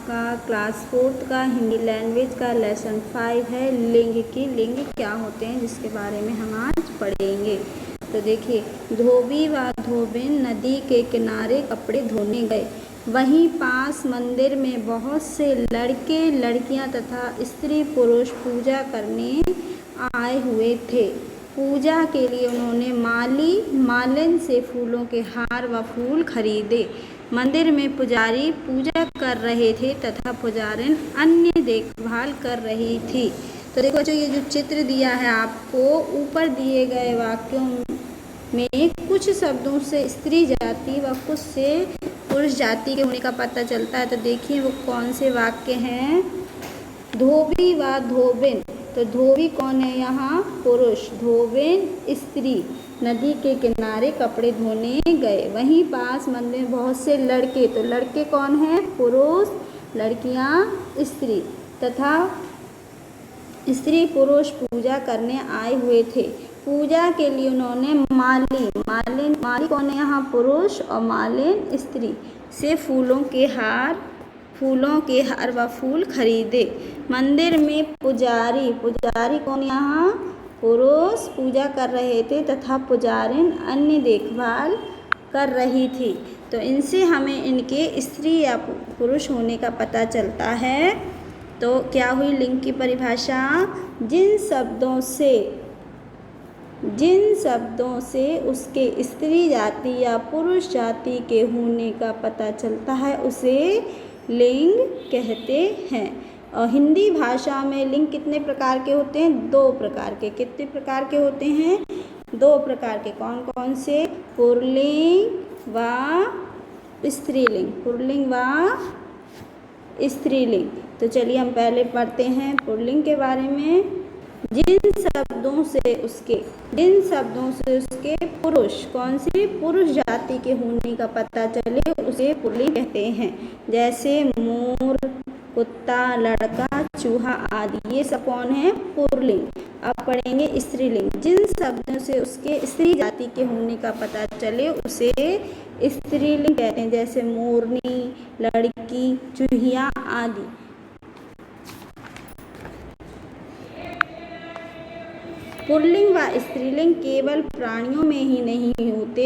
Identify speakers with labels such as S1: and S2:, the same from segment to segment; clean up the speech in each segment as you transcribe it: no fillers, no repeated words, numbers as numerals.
S1: आपका class 4th का Hindi language का लेसन 5 है। लिंग की लिंग क्या होते हैं जिसके बारे में हम आज पढ़ेंगे। तो देखिए, धोबी व धोबिन नदी के किनारे कपड़े धोने गए। वहीं पास मंदिर में बहुत से लड़के लड़कियां तथा स्त्री पुरुष पूजा करने आए हुए थे। पूजा के लिए उन्होंने मालिन से फूलों के हार व फूल खरीदे। मंदिर में पुजारी पूजा कर रहे थे तथा पुजारिन अन्य देखभाल कर रही थी। तो देखो जो ये जो चित्र दिया है आपको, ऊपर दिए गए वाक्यों में कुछ शब्दों से स्त्री जाति व कुछ से पुरुष जाति के होने का पता चलता है। तो देखिए वो कौन से वाक्य हैं। धोबी व धोबिन, तो धोबी कौन है यहाँ? पुरुष। धोबिन स्त्री। नदी के किनारे कपड़े धोने गए। वहीं पास मंदिर में बहुत से लड़के, तो लड़के कौन हैं? पुरुष। लड़कियाँ स्त्री। तथा स्त्री पुरुष पूजा करने आए हुए थे। पूजा के लिए उन्होंने माली कौन है यहाँ? पुरुष। और मालिन स्त्री से फूलों के हार व फूल खरीदे। मंदिर में पुजारी कौन यहाँ? पुरुष पूजा कर रहे थे तथा पुजारिन अन्य देखभाल कर रही थी। तो इनसे हमें इनके स्त्री या पुरुष होने का पता चलता है। तो क्या हुई लिंग की परिभाषा? जिन शब्दों से उसके स्त्री जाति या पुरुष जाति के होने का पता चलता है उसे लिंग कहते हैं। और हिंदी भाषा में लिंग कितने प्रकार के होते हैं? 2 प्रकार के। कितने प्रकार के होते हैं? 2 प्रकार के। कौन कौन से? पुल्लिंग व स्त्रीलिंग। पुल्लिंग व स्त्रीलिंग। तो चलिए हम पहले पढ़ते हैं पुल्लिंग के बारे में। जिन शब्दों से उसके पुरुष, कौन से? पुरुष जाति के होने का पता चले उसे पुल्लिंग कहते हैं। जैसे मोर, कुत्ता, लड़का, चूहा आदि, ये सब कौन है? पुल्लिंग। अब पढ़ेंगे स्त्रीलिंग। जिन शब्दों से उसके स्त्री जाति के होने का पता चले उसे स्त्रीलिंग कहते हैं। जैसे मोरनी, लड़की, चूहिया आदि। पुल्लिंग व स्त्रीलिंग केवल प्राणियों में ही नहीं होते,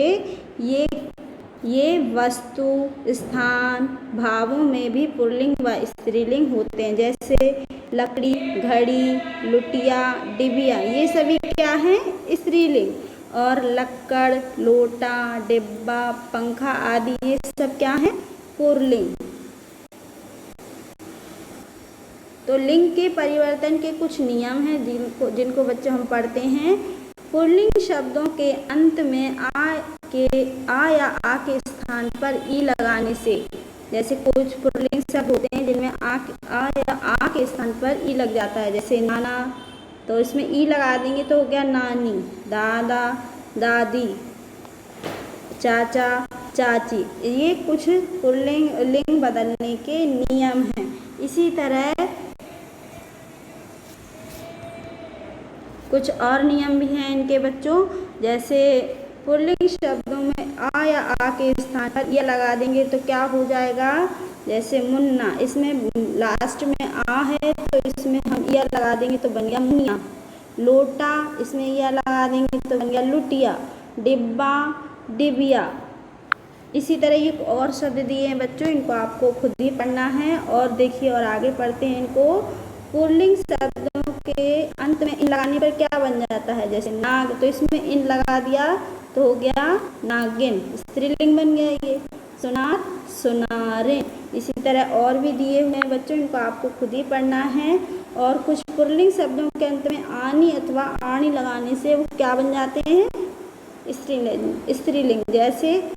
S1: ये वस्तु, स्थान, भावों में भी पुल्लिंग व स्त्रीलिंग होते हैं। जैसे लकड़ी, घड़ी, लुटिया, डिबिया, ये सभी क्या हैं? स्त्रीलिंग। और लक्कड़, लोटा, डिब्बा, पंखा आदि, ये सब क्या हैं? पुल्लिंग। तो लिंग के परिवर्तन के कुछ नियम हैं जिनको बच्चे हम पढ़ते हैं। पुल्लिंग शब्दों के अंत में आ या आ के स्थान पर ई लगाने से, जैसे कुछ पुल्लिंग शब्द होते हैं जिनमें आ या आ के स्थान पर ई लग जाता है। जैसे नाना, तो इसमें ई लगा देंगे तो हो गया नानी। दादा, दादी, चाचा, चाची, ये कुछ पुल्लिंग लिंग बदलने के नियम हैं। इसी तरह कुछ और नियम भी हैं इनके बच्चों। जैसे पुल्लिंग शब्दों में आ या आ के स्थान पर यह लगा देंगे तो क्या हो जाएगा? जैसे मुन्ना, इसमें लास्ट में आ है तो इसमें हम यह लगा देंगे तो बन गया मुनिया। लोटा, इसमें यह लगा देंगे तो बन गया लुटिया। डिब्बा, डिबिया। इसी तरह ये और शब्द दिए हैं बच्चों, इनको आपको खुद ही पढ़ना है। और देखिए और आगे पढ़ते हैं इनको। पुल्लिंग शब्दों के अंत में इन लगाने पर क्या बन जाता है? जैसे नाग, तो इसमें इन लगा दिया तो हो गया नागिन, स्त्रीलिंग बन गया ये। सुनार, सुनारिन। इसी तरह और भी दिए हुए हैं बच्चों, इनको आपको खुद ही पढ़ना है। और कुछ पुल्लिंग शब्दों के अंत में आनी अथवा आणी लगाने से वो क्या बन जाते हैं? स्त्रीलिंग। जैसे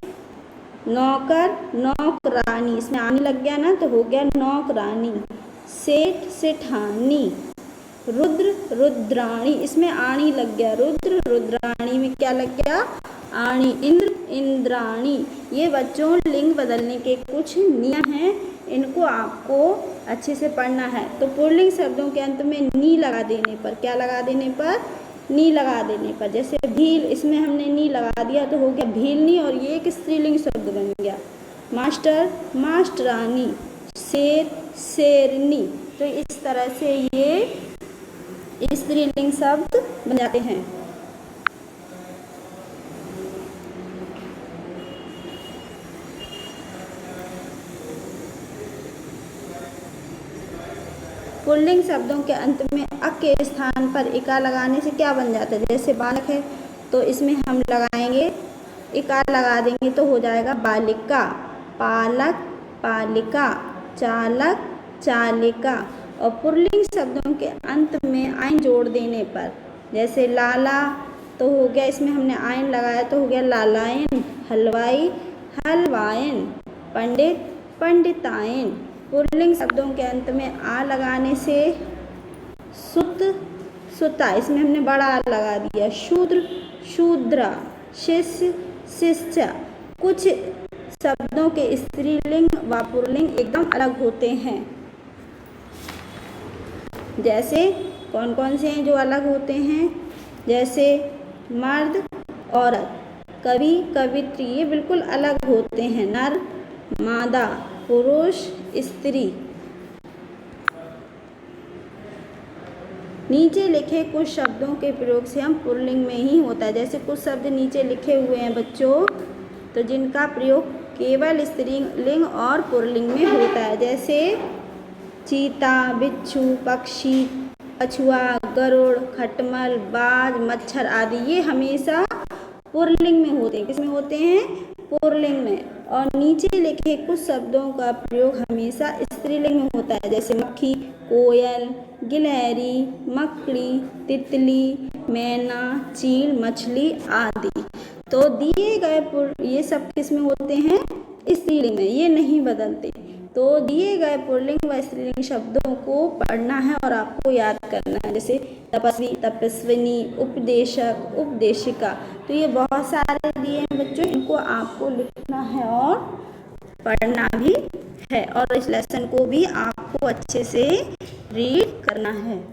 S1: नौकर, नौकरानी, इसमें आनी लग गया ना तो हो गया नौकरानी। सेठ, सेठानी। रुद्र, रुद्राणी, इसमें आणी लग गया रुद्र, रुद्राणी में क्या लग गया? आणी। इंद्र, इंद्राणी। ये बच्चों लिंग बदलने के कुछ नियम हैं, इनको आपको अच्छे से पढ़ना है। तो पुल्लिंग शब्दों के अंत में नी लगा देने पर, क्या लगा देने पर? नी लगा देने पर। जैसे भील, इसमें हमने नी लगा दिया तो हो गया भीलनी और ये एक स्त्रीलिंग शब्द बन गया। मास्टर, मास्टरानी। शेर, शेरनी। तो इस तरह से ये स्त्रीलिंग शब्द बन जाते हैं। पुल्लिंग शब्दों के अंत में अ के स्थान पर इकार लगाने से क्या बन जाता है? जैसे बालक है तो इसमें हम लगाएंगे इकार लगा देंगे तो हो जाएगा बालिका, पालक, पालिका, चालक, चालिका। और पुल्लिंग शब्दों के अंत में आइन जोड़ देने पर, जैसे लाला तो हो गया, इसमें हमने आइन लगाया तो हो गया लालायन, हलवाई, हलवायन, पंडित, पंडितायन। पुल्लिंग शब्दों के अंत में आ लगाने से सुत, सुता, इसमें हमने बड़ा आ लगा दिया, शूद्र, शूद्रा, शिष्य, शिष्या। कुछ शब्दों के स्त्रीलिंग व पुल्लिंग एकदम अलग होते हैं। जैसे कौन कौन से हैं जो अलग होते हैं? जैसे मर्द, औरत, कवि, कवित्री, ये बिल्कुल अलग होते हैं। नर, मादा, पुरुष, स्त्री। नीचे लिखे कुछ शब्दों के प्रयोग से हम पुल्लिंग में ही होता है। जैसे कुछ शब्द नीचे लिखे हुए हैं बच्चों, तो जिनका प्रयोग केवल स्त्रीलिंग और पुल्लिंग में होता है। जैसे चीता, बिच्छू, पक्षी, कछुआ, गरुड़, खटमल, बाज, मच्छर आदि ये हमेशा पुल्लिंग में होते हैं। किसमें होते हैं? पुल्लिंग में। और नीचे लिखे कुछ शब्दों का प्रयोग हमेशा स्त्रीलिंग में होता है। जैसे मक्खी, कोयल, गिलहरी, मकड़ी, तितली, मैना, चील, मछली आदि। तो दिए गए ये सब किस में होते हैं? स्त्रीलिंग में, ये नहीं बदलते। तो दिए गए पुल्लिंग व स्त्रीलिंग शब्दों को पढ़ना है और आपको याद करना है। जैसे तपस्वी, तपस्विनी, उपदेशक, उपदेशिका। तो ये बहुत सारे दिए हैं बच्चों, इनको आपको लिखना है और पढ़ना भी है, और इस लेसन को भी आपको अच्छे से रीड करना है।